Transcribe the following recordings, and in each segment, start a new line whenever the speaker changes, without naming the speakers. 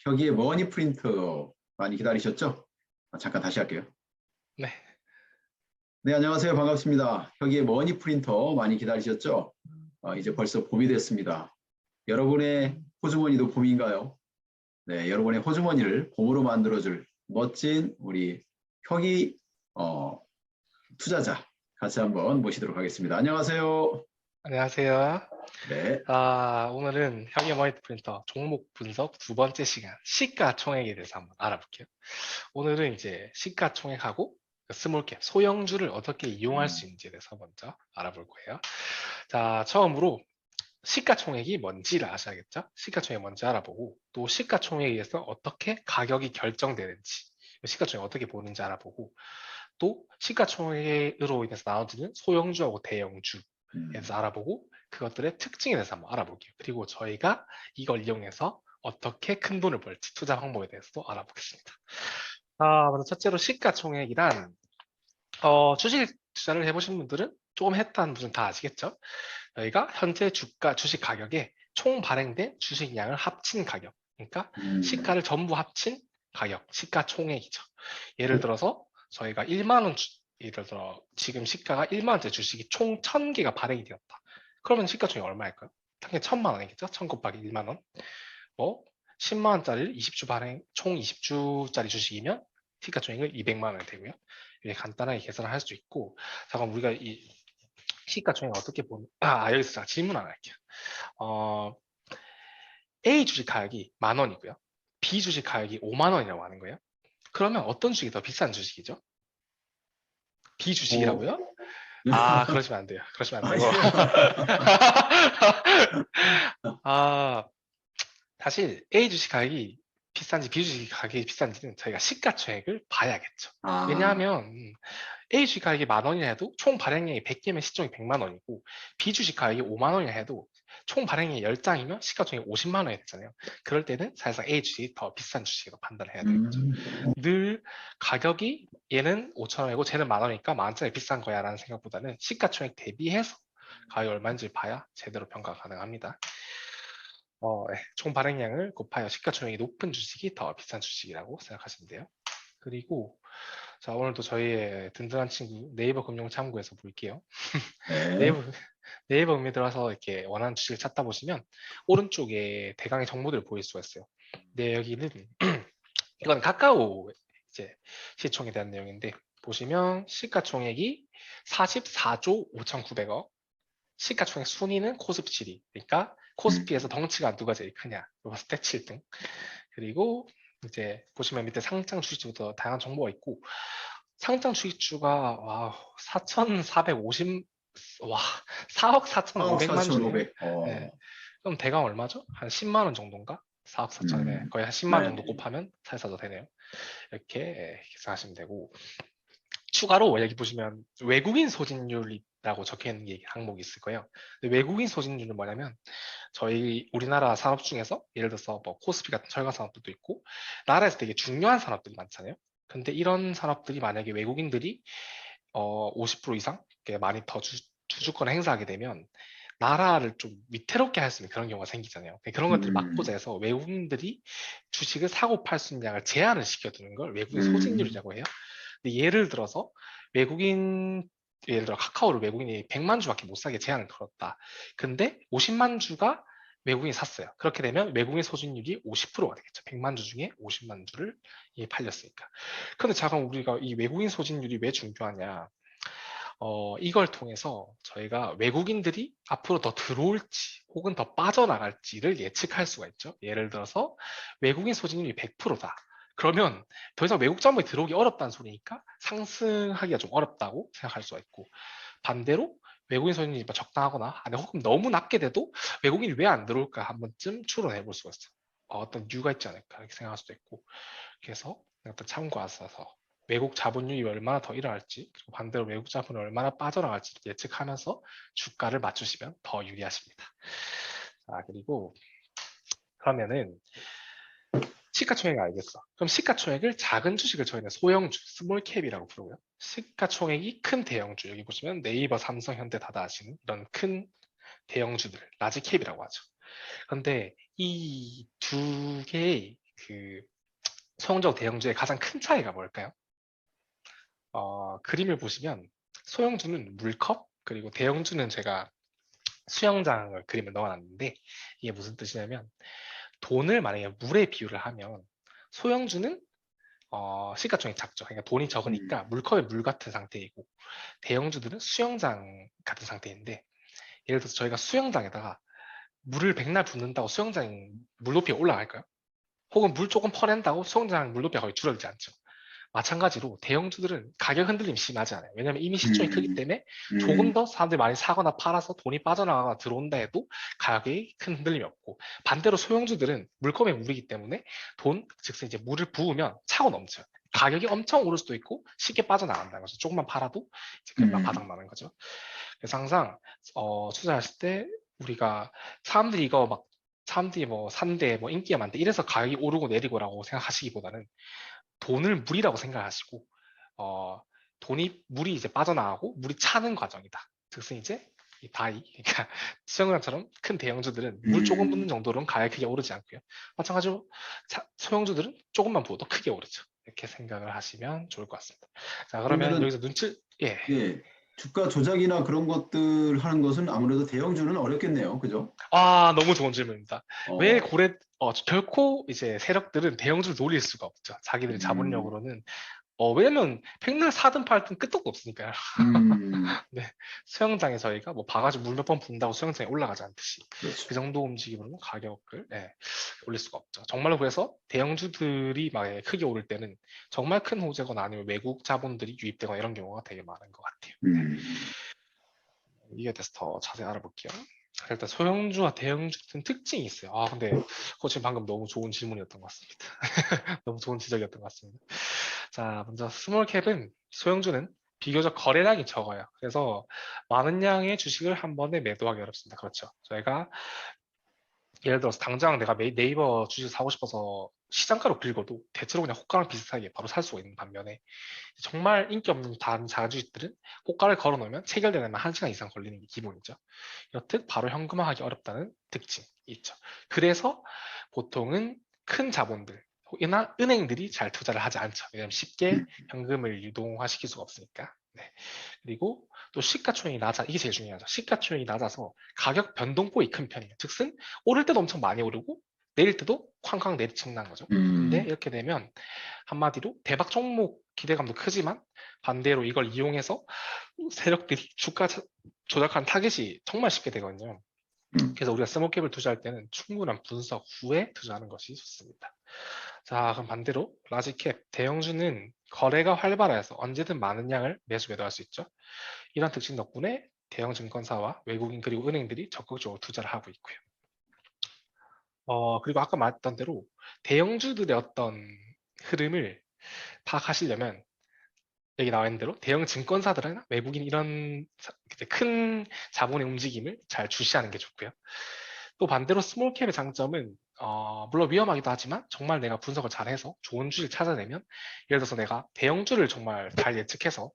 혁이의 머니 프린터 많이 기다리셨죠? 잠깐 다시 할게요.
네,
네, 안녕하세요. 반갑습니다. 혁이의 머니 프린터 많이 기다리셨죠? 이제 벌써 봄이 됐습니다. 여러분의 호주머니도 봄인가요? 네, 여러분의 호주머니를 봄으로 만들어줄 멋진 우리 혁이 투자자 같이 한번 모시도록 하겠습니다. 안녕하세요.
안녕하세요.
네,
오늘은 혁의 머니터 프린터 종목 분석 두 번째 시간 시가총액에 대해서 한번 알아볼게요. 오늘은 이제 시가총액하고 스몰캡, 소형주를 어떻게 이용할 수 있는지에 대해서 먼저 알아볼 거예요. 자, 처음으로 시가총액이 뭔지를 아셔야겠죠? 시가총액이 뭔지 알아보고 또 시가총액에 의해서 어떻게 가격이 결정되는지 시가총액 어떻게 보는지 알아보고 또 시가총액으로 인해서 나눠지는 소형주하고 대형주에서 알아보고 그것들의 특징에 대해서 한번 알아볼게요. 그리고 저희가 이걸 이용해서 어떻게 큰 돈을 벌지 투자 방법에 대해서도 알아보겠습니다. 먼저 첫째로 시가총액이란 주식 투자를 해보신 분들은 조금 했다는 분은 다 아시겠죠? 저희가 현재 주식 가격에 총 발행된 주식량을 합친 가격, 그러니까 시가를 전부 합친 가격, 시가총액이죠. 예를 들어서 저희가 1만 원, 예를 들어 지금 시가가 1만 원짜리 주식이 총 1000개가 발행이 되었다. 그러면 시가총액 얼마일까요? 당연히 1000만 원이겠죠? 1000 곱하기 1만 원. 뭐 10만 원짜리를 20주 발행, 총 20주짜리 주식이면 시가총액은 200만 원이 되고요. 이렇게 간단하게 계산을 할 수 있고, 잠깐 우리가 이 시가총액 어떻게 보는? 여기서 제가 질문 하나 할게요. A 주식 가격이 10,000원이고요. B 주식 가격이 5만 원이라고 하는 거예요. 그러면 어떤 주식이 더 비싼 주식이죠? B 주식이라고요? 그러시면 안 돼요. 그러시면 안 되고. 사실 A 주식 가격이 비싼지 B 주식 가격이 비싼지는 저희가 시가총액을 봐야겠죠. 왜냐하면 A 주식 가격이 10,000원이라 해도 총 발행량이 100개면 시총이 100만 원이고 B 주식 가격이 5만 원이라 해도 총 발행량이 10장이면 시가총액이 50만 원이 되잖아요. 그럴 때는 사실상 A 주식이 더 비싼 주식으로 판단을 해야 되겠죠. 늘 가격이 얘는 5,000원이고 쟤는 10,000원이니까 10,000원짜리 비싼 거야 라는 생각보다는 시가총액 대비해서 가격이 얼마인지 봐야 제대로 평가가 가능합니다. 총 발행량을 곱하여 시가총액이 높은 주식이 더 비싼 주식이라고 생각하시면 돼요. 그리고 자, 오늘도 저희의 든든한 친구 네이버 금융참고에서 볼게요.
네.
네이버 금융에 들어가서 이렇게 원하는 주식을 찾다 보시면 오른쪽에 대강의 정보들을 보일 수가 있어요. 네, 여기는 이건 카카오 이제 시총에 대한 내용인데 보시면 시가총액이 44조 5,900억, 시가총액 순위는 코스피 7위. 그러니까 코스피에서 덩치가 누가 제일 크냐? 봤을 때 7등. 그리고 이제 보시면 밑에 상장 주식주부터 다양한 정보가 있고 상장 주식주가 4,450 4억 4,500만 주네요.
4,500.
네. 그럼 대강 얼마죠? 한 10만 원 정도인가? 4억 4천에 거의 한 10만 원 정도
네.
곱하면 사에서도 되네요. 이렇게 계산하시면 되고 추가로 여기 보시면 외국인 소진율이라고 적혀 있는 게 항목이 있을 거예요. 근데 외국인 소진율은 뭐냐면 저희 우리나라 산업 중에서 예를 들어서 뭐 코스피 같은 철강 산업들도 있고 나라에서 되게 중요한 산업들이 많잖아요. 근데 이런 산업들이 만약에 외국인들이 50% 이상 많이 더 주주권을 행사하게 되면 나라를 좀 위태롭게 할 수 있는 그런 경우가 생기잖아요. 그런 것들을 막고자 해서 외국인들이 주식을 사고 팔 수 있는 양을 제한을 시켜두는 걸 외국인 소진율이라고 해요. 근데 예를 들어서 예를 들어 카카오를 외국인이 100만 주밖에 못 사게 제한을 걸었다. 근데 50만 주가 외국인이 샀어요. 그렇게 되면 외국인 소진율이 50%가 되겠죠. 100만 주 중에 50만 주를 팔렸으니까. 그런데 잠깐 우리가 이 외국인 소진율이 왜 중요하냐? 이걸 통해서 저희가 외국인들이 앞으로 더 들어올지 혹은 더 빠져나갈지를 예측할 수가 있죠. 예를 들어서 외국인 소진율이 100%다. 그러면 더 이상 외국 자본이 들어오기 어렵다는 소리니까 상승하기가 좀 어렵다고 생각할 수가 있고 반대로 외국인 소진율이 적당하거나 아니 혹은 너무 낮게 돼도 외국인이 왜 안 들어올까 한 번쯤 추론해 볼 수가 있어요. 어떤 이유가 있지 않을까 이렇게 생각할 수도 있고 그래서 어떤 참고하셔서 외국 자본유입이 얼마나 더 일어날지 그리고 반대로 외국 자본이 얼마나 빠져나갈지 예측하면서 주가를 맞추시면 더 유리하십니다. 자 그리고 그러면은 시가총액 알겠어. 그럼 시가총액을 작은 주식을 저희는 소형주, 스몰캡이라고 부르고요. 시가총액이 큰 대형주, 여기 보시면 네이버, 삼성, 현대 다다 아시는 이런 큰 대형주들, 라지캡이라고 하죠. 그런데 이 두 개의 그 소형주와 대형주의 가장 큰 차이가 뭘까요? 그림을 보시면 소형주는 물컵, 그리고 대형주는 제가 수영장을 그림을 넣어놨는데 이게 무슨 뜻이냐면 돈을 만약에 물에 비유를 하면 소형주는 시가총액이 작죠. 그러니까 돈이 적으니까 물컵의 물 같은 상태이고 대형주들은 수영장 같은 상태인데 예를 들어서 저희가 수영장에다가 물을 백날 붓는다고 수영장 물높이가 올라갈까요? 혹은 물 조금 퍼낸다고 수영장 물높이가 거의 줄어들지 않죠. 마찬가지로 대형주들은 가격 흔들림 심하지 않아요. 왜냐하면 이미 시총이 크기
음,
때문에 조금
음,
더 사람들이 많이 사거나 팔아서 돈이 빠져나가거나 들어온다 해도 가격에 큰 흔들림이 없고 반대로 소형주들은 물컵의 물이기 때문에 즉슨 이제 물을 부으면 차고 넘쳐요. 가격이 엄청 오를 수도 있고 쉽게 빠져나간다는 거죠. 조금만 팔아도 이제 금방
음,
바닥나는 거죠. 그래서 항상 투자하실 때 우리가 사람들이 이거 막 사람들이 뭐 산대 뭐 인기가 많대 이래서 가격이 오르고 내리고라고 생각하시기보다는 돈을 물이라고 생각하시고 돈이 물이 이제 빠져나가고 물이 차는 과정이다. 즉슨 이제 이 다이 그러니까 수영장처럼 큰 대형주들은 물 조금 붓는
음.
정도로는 가격이 크게 오르지 않고요. 마찬가지로 소형주들은 조금만 부어도 크게 오르죠. 이렇게 생각을 하시면 좋을 것 같습니다. 자 그러면
그러면은
여기서 예.
예, 주가 조작이나 그런 것들 하는 것은 아무래도 대형주는 어렵겠네요. 그죠?
너무 좋은 질문입니다. 왜
어,
결코 이제 세력들은 대형주를 노릴 수가 없죠. 자기들이
음,
자본력으로는 왜냐면 백날 사든 팔든 끄떡도 없으니까요.
음,
네, 수영장에 저희가 뭐 봐가지고 물 몇 번 붓는다고 수영장에 올라가지 않듯이
그렇죠.
그 정도 움직임으로는 가격을 올릴 수가 없죠. 정말로 그래서 대형주들이 막 크게 오를 때는 정말 큰 호재거나 아니면 외국 자본들이 유입되거나 이런 경우가 되게 많은 것 같아요.
음,
이에 대해서 더 자세히 알아볼게요. 일단 소형주와 대형주 같은 특징이 있어요. 근데 지금 방금 너무 좋은 질문이었던 것 같습니다. 너무 좋은 지적이었던 것 같습니다. 자, 먼저 스몰캡은 소형주는 비교적 거래량이 적어요. 그래서 많은 양의 주식을 한 번에 매도하기 어렵습니다. 그렇죠. 저희가 예를 들어서 당장 내가 네이버 주식 사고 싶어서 시장가로 긁어도 대체로 그냥 호가랑 비슷하게 바로 살 수가 있는 반면에 정말 인기 없는 다른 자주식들은 호가를 걸어놓으면 체결되려면 1시간 이상 걸리는 게 기본이죠. 이렇듯 바로 현금화하기 어렵다는 특징이 있죠. 그래서 보통은 큰 자본들이나 은행들이 잘 투자를 하지 않죠. 왜냐하면 쉽게
음,
현금을 유동화시킬 수가 없으니까. 네. 그리고 또 시가총액이 낮아, 이게 제일 중요하죠. 시가총액이 낮아서 가격 변동폭이 큰 편이에요. 즉슨 오를 때도 엄청 많이 오르고 내릴 때도 쾅쾅 내리친다는 거죠. 근데
음,
이렇게 되면 한마디로 대박 종목 기대감도 크지만 반대로 이걸 이용해서 세력들이 주가 조작한 타겟이 정말 쉽게 되거든요.
음.
그래서 우리가 스몰캡을 투자할 때는 충분한 분석 후에 투자하는 것이 좋습니다. 자, 그럼 반대로 라지캡, 대형주는 거래가 활발해서 언제든 많은 양을 매도할 수 있죠. 이런 특징 덕분에 대형 증권사와 외국인 그리고 은행들이 적극적으로 투자를 하고 있고요. 그리고 아까 말했던 대로 대형주들의 어떤 흐름을 파악하시려면 여기 나와 있는 대로 대형 증권사들이나 외국인 이런 이제 큰 자본의 움직임을 잘 주시하는 게 좋고요. 또 반대로 스몰캡의 장점은 물론 위험하기도 하지만 정말 내가 분석을 잘해서 좋은 주식 찾아내면 예를 들어서 내가 대형주를 정말 잘 예측해서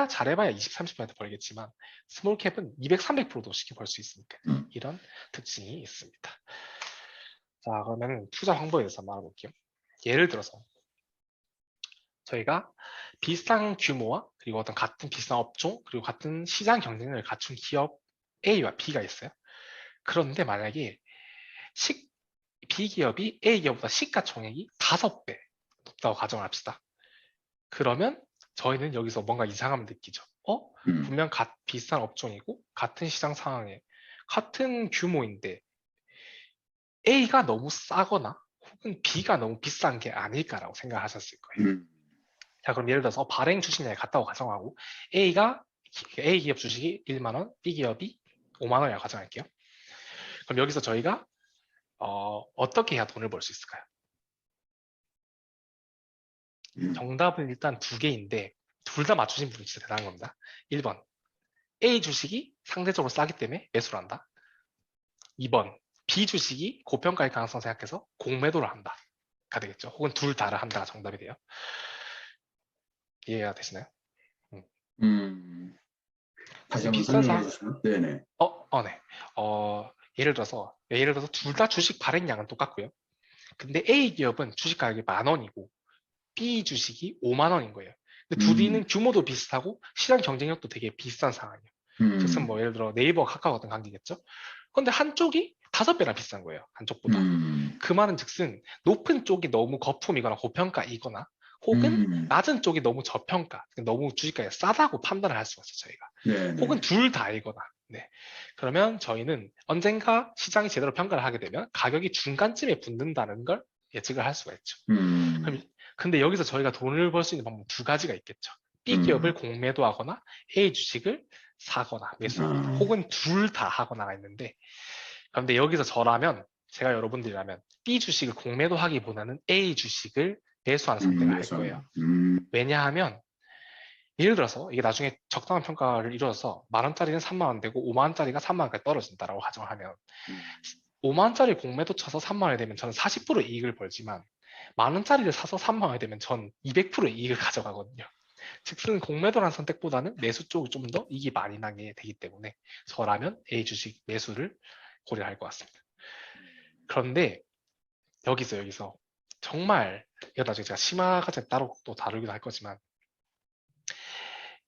잘해봐야 20, 30% 벌겠지만 스몰캡은 200, 300%도 쉽게 벌 수 있으니까
음.
이런 특징이 있습니다. 자, 그러면 투자 방법에 대해서 한번 알아볼게요. 예를 들어서 저희가 비슷한 규모와 그리고 어떤 같은 비슷한 업종 그리고 같은 시장 경쟁력을 갖춘 기업 A와 B가 있어요. 그런데 만약에 식 B기업이 A기업보다 시가총액이 5배 높다고 가정을 합시다. 그러면 저희는 여기서 뭔가 이상함을 느끼죠.
음.
분명 비슷한 업종이고 같은 시장 상황에 같은 규모인데 A가 너무 싸거나 혹은 B가 너무 비싼 게 아닐까라고 생각하셨을 거예요.
음.
자, 그럼 예를 들어서 발행 주식량이 같다고 가정하고 A 기업 주식이 1만 원, B 기업이 5만 원이라고 가정할게요. 그럼 여기서 저희가 어떻게 해야 돈을 벌 수 있을까요?
음.
정답은 일단 두 개인데 둘 다 맞추신 분이 진짜 대단한 겁니다. 1번 A 주식이 상대적으로 싸기 때문에 매수를 한다. 2번 B 주식이 고평가일 가능성 생각해서 공매도를 한다. 가 되겠죠. 혹은 둘 다를 한다가 정답이 돼요. 이해가 되시나요? 음.
음. 다시
어떤
한번
비슷한
설명해
사,
주시면. 네네.
네. 예를 들어서 둘 다 주식 발행량은 똑같고요. 근데 A 기업은 주식 가격이 10,000원이고 B 주식이 50,000원인 거예요. 근데 둘이는 규모도 비슷하고 시장 경쟁력도 되게 비슷한 상황이에요. 즉슨 뭐 예를 들어 네이버, 카카오 같은 관계겠죠. 근데 한쪽이 5배나 비싼 거예요. 한쪽보다. 그 말은 즉슨 높은 쪽이 너무 거품이거나 고평가이거나 혹은 낮은 쪽이 너무 저평가, 너무 주식가가 싸다고 판단을 할 수가 있어요, 저희가.
네네.
혹은 둘 다이거나. 네. 그러면 저희는 언젠가 시장이 제대로 평가를 하게 되면 가격이 중간쯤에 붙는다는 걸 예측을 할 수가 있죠. 그럼 근데 여기서 저희가 돈을 벌 수 있는 방법 두 가지가 있겠죠. B 기업을 공매도하거나 A 주식을 사거나 매수합니다. 혹은 둘 다 하거나가 있는데, 그런데 여기서 저라면, 제가 여러분들이라면 B 주식을 공매도하기보다는 A 주식을 매수하는 선택을 할 거예요. 왜냐하면 예를 들어서 이게 나중에 적당한 평가를 이루어서 10,000원짜리는 30,000원 되고 50,000원짜리가 30,000원까지 떨어진다라고 가정을 하면 50,000원짜리 공매도 쳐서 30,000원이 되면 저는 40% 이익을 벌지만 10,000원짜리를 사서 30,000원이 되면 전 200% 이익을 가져가거든요. 즉슨 공매도라는 선택보다는 매수 쪽이 좀 더 이익이 많이 나게 되기 때문에 저라면 A 주식 매수를 고려할 것 같습니다. 그런데 여기서 정말 이거 나중에 제가 심화까지 따로 또 다루기도 할 거지만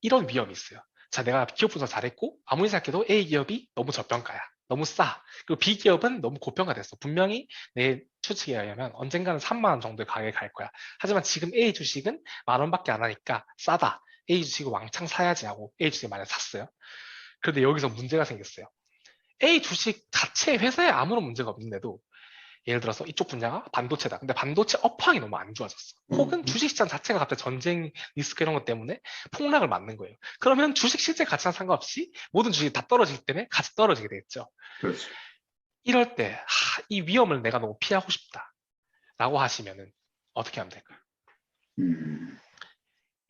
이런 위험이 있어요. 자, 내가 기업 분석 잘했고 아무리 생각해도 A 기업이 너무 저평가야. 너무 싸. 그리고 B 기업은 너무 고평가됐어. 분명히 내 추측에 의하면 언젠가는 30,000원 정도의 가격에 갈 거야. 하지만 지금 A 주식은 10,000원밖에 안 하니까 싸다. A 주식을 왕창 사야지 하고 A 주식을 만약 샀어요. 그런데 여기서 문제가 생겼어요. A 주식 자체 회사에 아무런 문제가 없는데도 예를 들어서 이쪽 분야가 반도체다. 근데 반도체 업황이 너무 안 좋아졌어. 혹은 주식시장 자체가 갑자기 전쟁 리스크 이런 것 때문에 폭락을 맞는 거예요. 그러면 주식 실제 가치랑 상관없이 모든 주식이 다 떨어지기 때문에 같이 떨어지게 되겠죠.
그렇죠.
이럴 때 이 위험을 내가 너무 피하고 싶다라고 하시면은 어떻게 하면 될까요?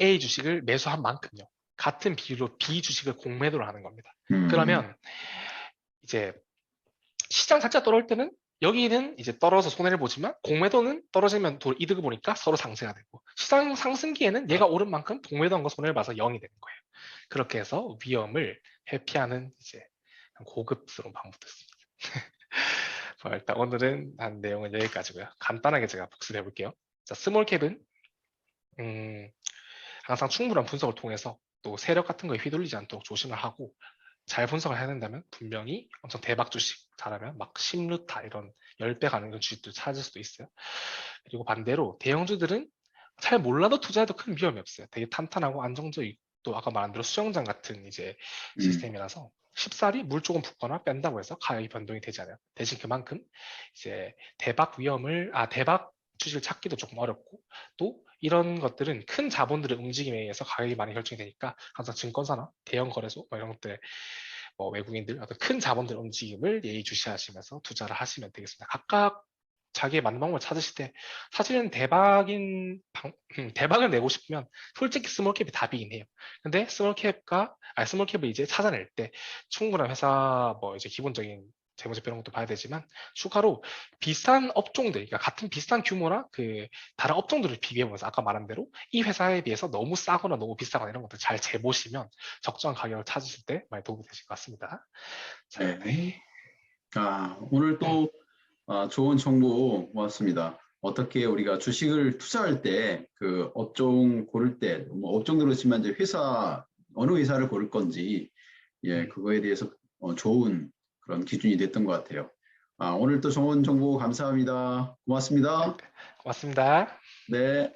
A 주식을 매수한 만큼요. 같은 비율로 B 주식을 공매도를 하는 겁니다. 그러면 이제 시장 자체가 떨어질 때는 여기는 이제 떨어져서 손해를 보지만 공매도는 떨어지면 이득을 보니까 서로 상쇄가 되고 시장 상승기에는 얘가 오른 만큼 공매도한 거 손해를 봐서 0이 되는 거예요. 그렇게 해서 위험을 회피하는 이제 고급스러운 방법도 있습니다. 일단 오늘은 한 내용은 여기까지고요. 간단하게 제가 복습해 볼게요. 자, 스몰캡은 항상 충분한 분석을 통해서 또 세력 같은 거에 휘둘리지 않도록 조심을 하고 잘 분석을 해야 된다면 분명히 엄청 대박 주식 잘하면 막 10루타 이런 10배 가는 그런 주식도 찾을 수도 있어요. 그리고 반대로 대형주들은 잘 몰라도 투자해도 큰 위험이 없어요. 되게 탄탄하고 안정적이고 또 아까 말한 대로 수영장 같은 이제 시스템이라서 쉽사리 물 조금 붓거나 뺀다고 해서 가격이 변동이 되지 않아요. 대신 그만큼 이제 대박 주식을 찾기도 조금 어렵고 또 이런 것들은 큰 자본들의 움직임에 의해서 가격이 많이 결정이 되니까 항상 증권사나 대형 거래소 이런 것들 외국인들 어떤 큰 자본들의 움직임을 예의주시하시면서 투자를 하시면 되겠습니다. 각각 자기의 맞는 방법을 찾으실 때 사실은 대박을 내고 싶으면 솔직히 스몰캡이 답이긴 해요. 근데 스몰캡을 이제 찾아낼 때 충분한 회사 이제 기본적인 재무제표 이런 것도 봐야 되지만 추가로 비슷한 업종들, 그러니까 같은 비슷한 규모나 그 다른 업종들을 비교해보면서 아까 말한 대로 이 회사에 비해서 너무 싸거나 너무 비싸거나 이런 것들 잘 재보시면 적정한 가격을 찾으실 때 많이 도움이 되실 것 같습니다. 자, 네.
오늘 또 좋은 정보 고맙습니다. 어떻게 우리가 주식을 투자할 때 그 업종 고를 때 업종도 그렇지만 이제 어느 회사를 고를 건지 그거에 대해서 좋은 그런 기준이 됐던 것 같아요. 오늘 또 좋은 정보 감사합니다. 고맙습니다.
고맙습니다.
네.